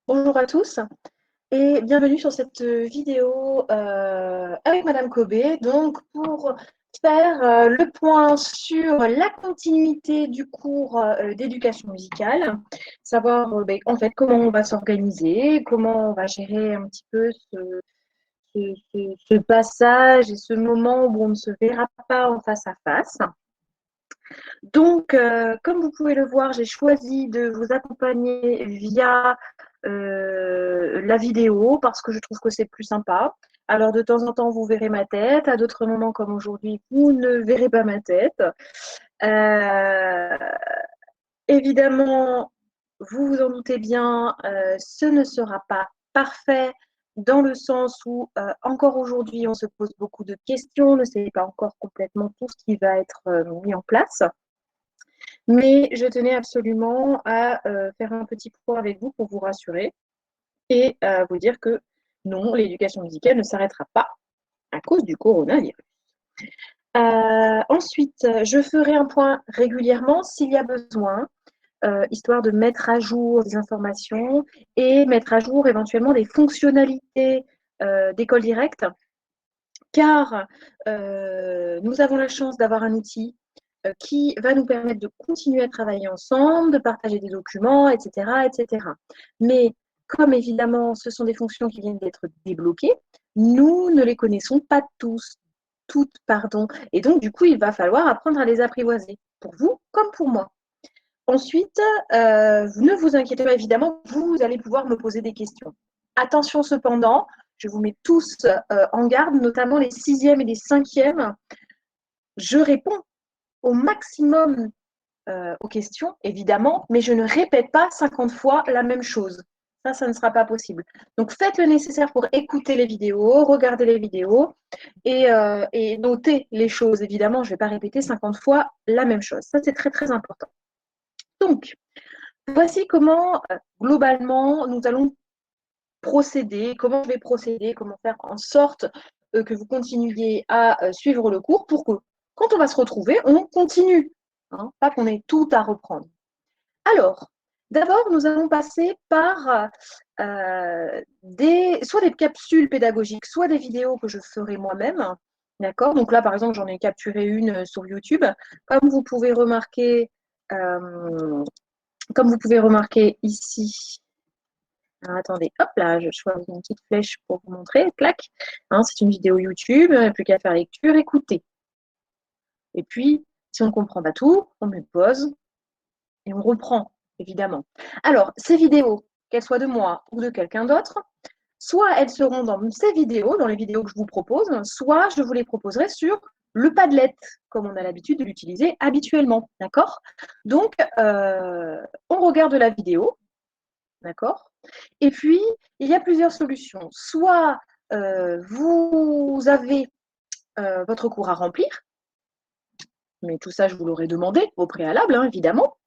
Bonjour à tous et bienvenue sur cette vidéo avec Madame Kobé. Donc, pour faire le point sur la continuité du cours d'éducation musicale, savoir en fait comment on va s'organiser, comment on va gérer un petit peu ce passage et ce moment où on ne se verra pas en face à face. Donc, comme vous pouvez le voir, j'ai choisi de vous accompagner via la vidéo parce que je trouve que c'est plus sympa. Alors, de temps en temps, vous verrez ma tête. À d'autres moments, comme aujourd'hui, vous ne verrez pas ma tête. Euh, Évidemment, vous vous en doutez bien, ce ne sera pas parfait dans le sens où encore aujourd'hui, on se pose beaucoup de questions, on ne sait pas encore complètement tout ce qui va être mis en place. Mais je tenais absolument à faire un petit point avec vous pour vous rassurer et vous dire que non, l'éducation musicale ne s'arrêtera pas à cause du coronavirus. Ensuite, je ferai un point régulièrement s'il y a besoin, histoire de mettre à jour des informations et mettre à jour éventuellement des fonctionnalités d'école directe, car nous avons la chance d'avoir un outil qui va nous permettre de continuer à travailler ensemble, de partager des documents, etc., etc. Mais comme évidemment, ce sont des fonctions qui viennent d'être débloquées, nous ne les connaissons pas tous, toutes, pardon. Et donc, du coup, il va falloir apprendre à les apprivoiser, pour vous comme pour moi. Ensuite, ne vous inquiétez pas, évidemment, vous allez pouvoir me poser des questions. Attention cependant, je vous mets tous en garde, notamment les sixièmes et les cinquièmes. Je réponds au maximum aux questions, évidemment, mais je ne répète pas 50 fois la même chose. Ça ne sera pas possible. Donc, faites le nécessaire pour écouter les vidéos, regarder les vidéos et noter les choses. Évidemment, je ne vais pas répéter 50 fois la même chose. Ça, c'est très, très important. Donc, voici comment, globalement, nous allons procéder, comment je vais procéder, comment faire en sorte que vous continuiez à suivre le cours pour que, quand on va se retrouver, on continue. Hein, pas qu'on ait tout à reprendre. Alors, d'abord, nous allons passer par soit des capsules pédagogiques, soit des vidéos que je ferai moi-même. D'accord. Donc là, par exemple, j'en ai capturé une sur YouTube. Comme vous pouvez remarquer, euh, comme vous pouvez remarquer ici, alors, attendez, hop là, je choisis une petite flèche pour vous montrer. Clac. Hein, c'est une vidéo YouTube, plus qu'à faire lecture, écouter. Et puis, si on ne comprend pas tout, on met pause et on reprend, évidemment. Alors, ces vidéos, qu'elles soient de moi ou de quelqu'un d'autre, soit elles seront dans ces vidéos, dans les vidéos que je vous propose, soit je vous les proposerai sur le Padlet, comme on a l'habitude de l'utiliser habituellement. D'accord. Donc, on regarde la vidéo, d'accord. Et puis, il y a plusieurs solutions. Soit vous avez votre cours à remplir, mais tout ça, je vous l'aurais demandé au préalable, hein, évidemment.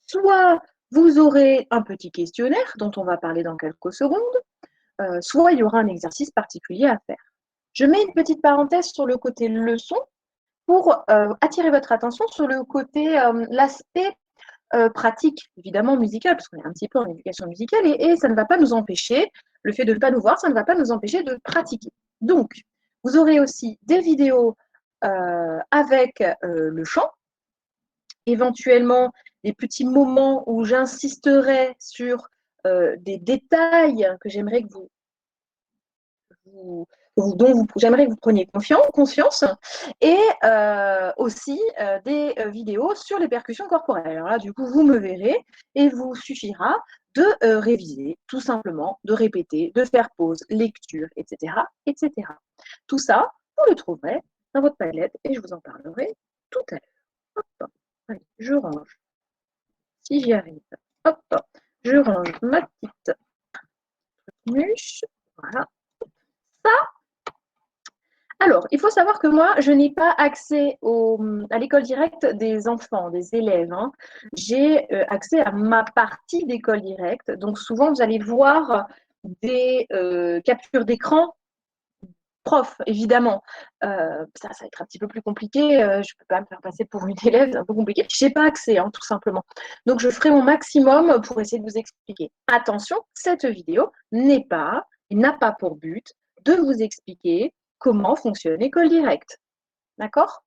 Soit vous aurez un petit questionnaire dont on va parler dans quelques secondes, soit il y aura un exercice particulier à faire. Je mets une petite parenthèse sur le côté leçon pour attirer votre attention sur le côté, l'aspect pratique, évidemment musical, parce qu'on est un petit peu en éducation musicale, et ça ne va pas nous empêcher, le fait de ne pas nous voir, ça ne va pas nous empêcher de pratiquer. Donc, vous aurez aussi des vidéos avec le chant, éventuellement des petits moments où j'insisterai sur des détails que j'aimerais que j'aimerais que vous preniez conscience et aussi des vidéos sur les percussions corporelles. Alors là, du coup, vous me verrez et il vous suffira de réviser, tout simplement, de répéter, de faire pause, lecture, etc., etc. Tout ça, vous le trouverez dans votre palette et je vous en parlerai tout à l'heure. Hop, allez, je range si j'y arrive. Hop, je range ma petite muche. Voilà. Ça, alors, il faut savoir que moi, je n'ai pas accès à l'école directe des enfants, des élèves. Hein. J'ai accès à ma partie d'école directe. Donc, souvent, vous allez voir des captures d'écran prof, évidemment, ça va être un petit peu plus compliqué. Je ne peux pas me faire passer pour une élève, c'est un peu compliqué. Je n'ai pas accès, hein, tout simplement. Donc, je ferai mon maximum pour essayer de vous expliquer. Attention, cette vidéo n'a pas pour but de vous expliquer comment fonctionne École Directe. D'accord?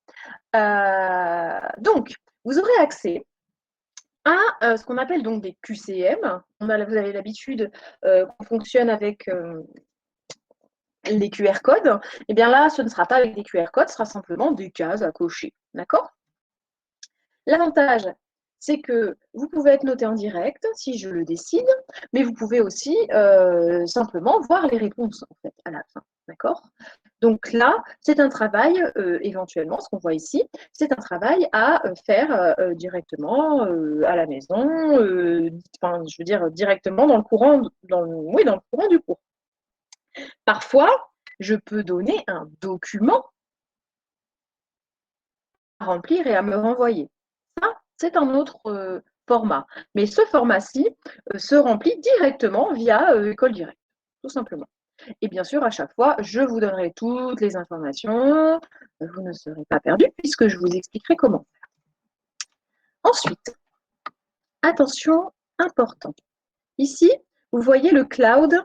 Donc, vous aurez accès à ce qu'on appelle donc des QCM. Vous avez l'habitude qu'on fonctionne avec les QR codes. Eh bien là, ce ne sera pas avec des QR codes, ce sera simplement des cases à cocher. D'accord? L'avantage, c'est que vous pouvez être noté en direct si je le décide, mais vous pouvez aussi simplement voir les réponses en fait, à la fin. D'accord? Donc là, c'est un travail, éventuellement, ce qu'on voit ici, c'est un travail à faire directement à la maison, je veux dire directement dans le courant, oui, dans le courant du cours. Parfois, je peux donner un document à remplir et à me renvoyer. Ça, c'est un autre format. Mais ce format-ci se remplit directement via École Directe, tout simplement. Et bien sûr, à chaque fois, je vous donnerai toutes les informations. Vous ne serez pas perdu puisque je vous expliquerai comment faire. Ensuite, attention, important. Ici, vous voyez le cloud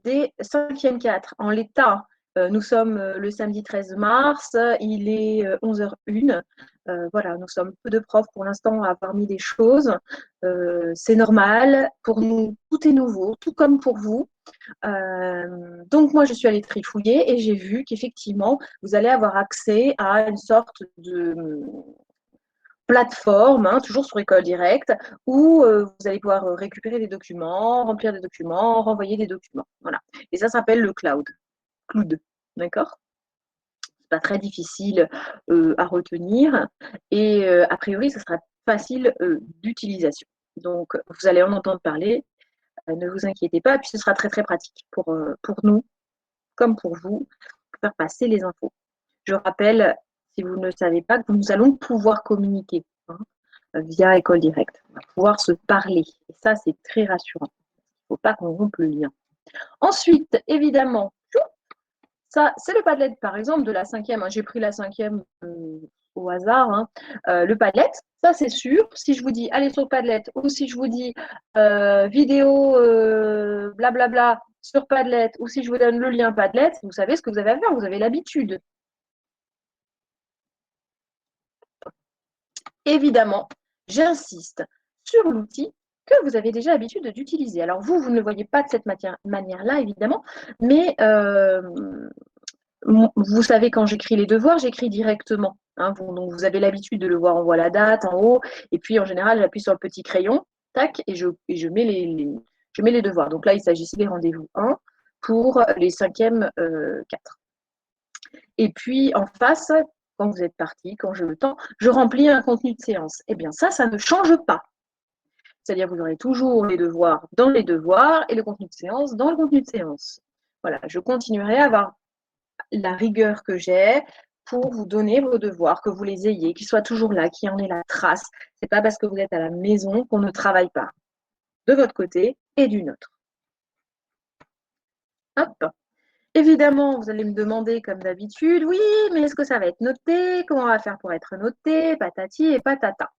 des 5e 4. En l'état, nous sommes le samedi 13 mars, il est 11h01. Voilà, nous sommes peu de profs pour l'instant à avoir mis des choses. C'est normal. Pour nous, tout est nouveau, tout comme pour vous. Donc moi, je suis allée trifouiller et j'ai vu qu'effectivement, vous allez avoir accès à une sorte de plateforme, hein, toujours sur École Directe, où vous allez pouvoir récupérer des documents, remplir des documents, renvoyer des documents. Voilà. Et ça s'appelle le cloud. Cloud. D'accord? C'est pas très difficile à retenir et a priori, ça sera facile d'utilisation. Donc, vous allez en entendre parler. Ne vous inquiétez pas. Et puis, ce sera très, très pratique pour nous, comme pour vous, pour faire passer les infos. Je rappelle, si vous ne le savez pas, que nous allons pouvoir communiquer hein, via École Directe. On va pouvoir se parler. Et ça, c'est très rassurant. Il ne faut pas qu'on rompe le lien. Ensuite, évidemment, ça, c'est le Padlet, par exemple, de la 5e. J'ai pris la 5e au hasard. Hein. Le Padlet, ça, c'est sûr. Si je vous dis allez sur Padlet ou si je vous dis vidéo blablabla sur Padlet ou si je vous donne le lien Padlet, vous savez ce que vous avez à faire. Vous avez l'habitude. Évidemment, j'insiste sur l'outil que vous avez déjà l'habitude d'utiliser. Alors vous ne le voyez pas de cette manière-là, évidemment, mais vous savez, quand j'écris les devoirs, j'écris directement. Hein, donc vous avez l'habitude de le voir, on voit la date en haut, et puis en général, j'appuie sur le petit crayon, tac, et je mets je mets les devoirs. Donc là, il s'agissait des rendez-vous 1 pour les 5e 4. Et puis en face, quand vous êtes parti, quand j'ai le temps, je remplis un contenu de séance. Eh bien ça ne change pas. C'est-à-dire que vous aurez toujours les devoirs dans les devoirs et le contenu de séance dans le contenu de séance. Voilà, je continuerai à avoir la rigueur que j'ai pour vous donner vos devoirs, que vous les ayez, qu'ils soient toujours là, qu'il y en ait la trace. Ce n'est pas parce que vous êtes à la maison qu'on ne travaille pas, de votre côté et du nôtre. Hop. Évidemment, vous allez me demander, comme d'habitude, oui, mais est-ce que ça va être noté? Comment on va faire pour être noté? Patati et patata.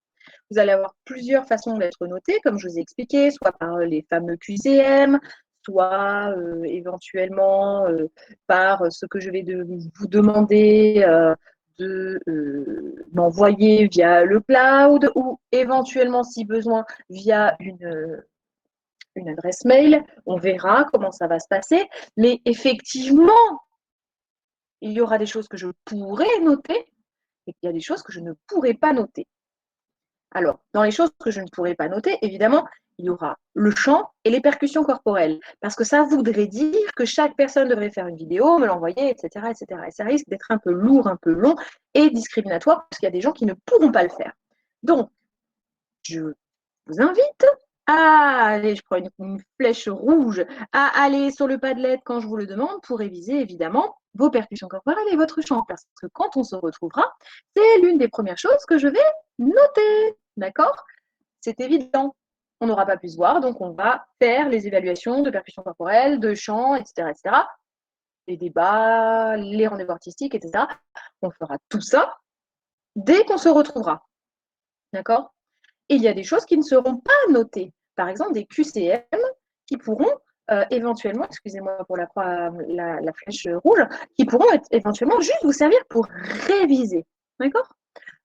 Vous allez avoir plusieurs façons d'être noté, comme je vous ai expliqué, soit par les fameux QCM, soit éventuellement par ce que je vais vous demander de m'envoyer via le cloud ou éventuellement, si besoin, via une adresse mail. On verra comment ça va se passer. Mais effectivement, il y aura des choses que je pourrai noter et il y a des choses que je ne pourrai pas noter. Alors, dans les choses que je ne pourrai pas noter, évidemment, il y aura le chant et les percussions corporelles. Parce que ça voudrait dire que chaque personne devrait faire une vidéo, me l'envoyer, etc., etc. Et ça risque d'être un peu lourd, un peu long et discriminatoire parce qu'il y a des gens qui ne pourront pas le faire. Donc, je vous invite à aller, je prends une flèche rouge, à aller sur le Padlet quand je vous le demande pour réviser évidemment vos percussions corporelles et votre chant. Parce que quand on se retrouvera, c'est l'une des premières choses que je vais noter. D'accord? C'est évident. On n'aura pas pu se voir, donc on va faire les évaluations de percussion corporelle, de chant, etc., etc. les débats, les rendez-vous artistiques, etc. On fera tout ça dès qu'on se retrouvera. D'accord? Et il y a des choses qui ne seront pas notées. Par exemple, des QCM qui pourront éventuellement, excusez-moi pour la flèche rouge, qui pourront éventuellement juste vous servir pour réviser. D'accord?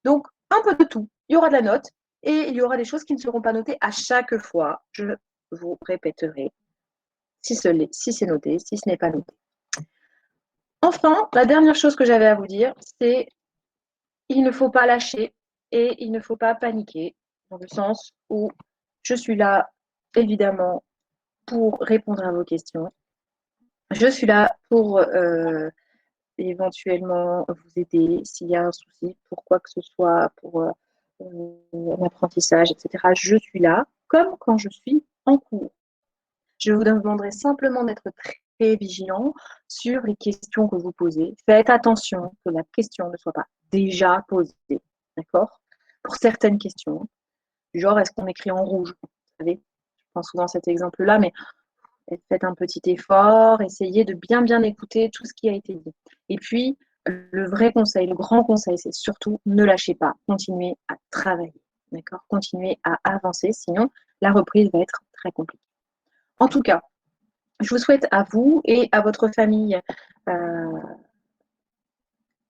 Donc, un peu de tout. Il y aura de la note et il y aura des choses qui ne seront pas notées à chaque fois. Je vous répéterai si c'est noté, si ce n'est pas noté. Enfin, la dernière chose que j'avais à vous dire, c'est il ne faut pas lâcher et il ne faut pas paniquer, dans le sens où je suis là, évidemment, pour répondre à vos questions. Je suis là pour éventuellement vous aider s'il y a un souci, pour quoi que ce soit, pour l'apprentissage, etc. Je suis là, comme quand je suis en cours. Je vous demanderai simplement d'être très vigilant sur les questions que vous posez. Faites attention que la question ne soit pas déjà posée, d'accord? Pour certaines questions, du genre est-ce qu'on écrit en rouge? Vous savez, je pense souvent à cet exemple-là, mais faites un petit effort, essayez de bien écouter tout ce qui a été dit. Et puis, le vrai conseil, le grand conseil, c'est surtout ne lâchez pas, continuez à travailler, d'accord? Continuez à avancer, sinon la reprise va être très compliquée. En tout cas, je vous souhaite à vous et à votre famille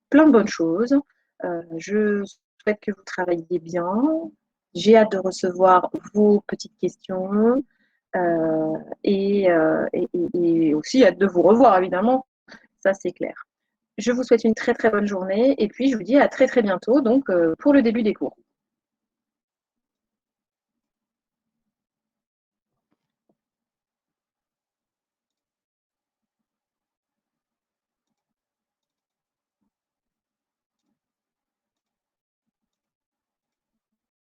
plein de bonnes choses. Je souhaite que vous travailliez bien. J'ai hâte de recevoir vos petites questions et aussi hâte de vous revoir, évidemment. Ça, c'est clair. Je vous souhaite une très très bonne journée et puis je vous dis à très très bientôt donc, pour le début des cours.